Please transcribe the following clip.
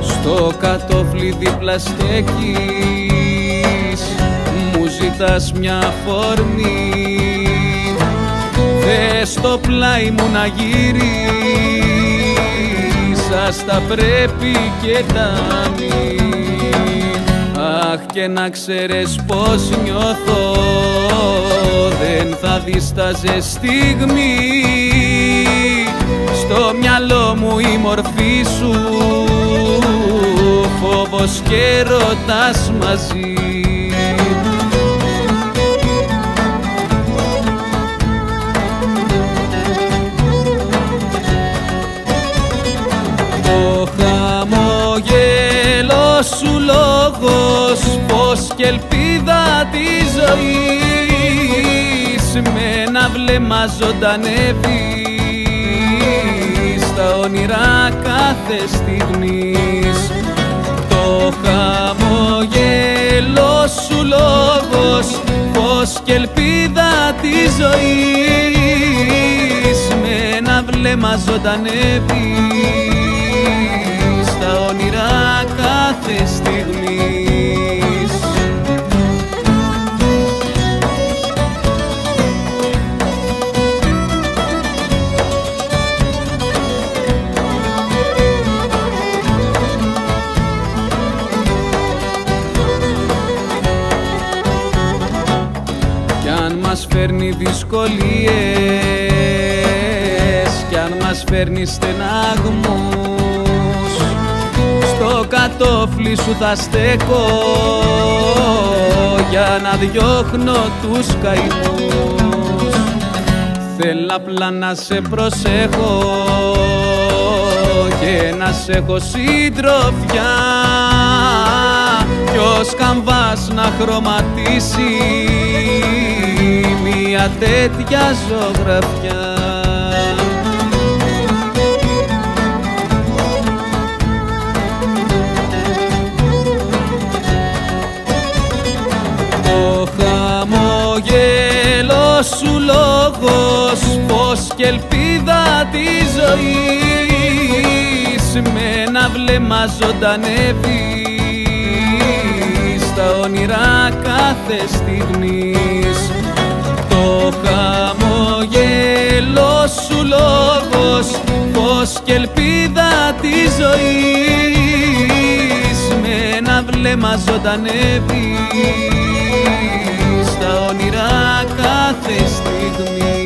Στο κατόφλι δίπλα στέκεις, μου ζητάς μια αφορμή. Θες στο πλάι μου να γυρίσεις, ας τα πρέπει και τα μην. Αχ, και να ξέρεις πως νιώθω, δεν θα δίσταζε στιγμή. Στο μυαλό μου η μορφή σου, φόβος και ρωτάς μαζί. Το χαμόγελο σου λόγος, φως και ελπίδα της ζωής, με ένα βλέμμα ζωντανεύει στα όνειρα κάθε στιγμής. Το χαμόγελο σου λόγος, φως και ελπίδα της ζωής, με ένα βλέμμα ζωντανεύει στα όνειρα κάθε στιγμής. Κι αν μας φέρνει δυσκολίες, κι αν μας φέρνει στεναγμούς, στο κατόφλι σου θα στέκω για να διώχνω τους καημούς. Θέλω απλά να σε προσέχω και να σε έχω συντροφιά, κι ως καμβάς να χρωματίσει μια τέτοια ζωγραφιά. Το χαμόγελο σου λόγος, φως και ελπίδα της ζωής, με ένα βλέμμα ζωντανεύει στα όνειρα κάθε στιγμής. Το χαμόγελο σου λόγος, φως και ελπίδα της ζωής, με ένα βλέμμα ζωντανεύει στα όνειρα κάθε στιγμή.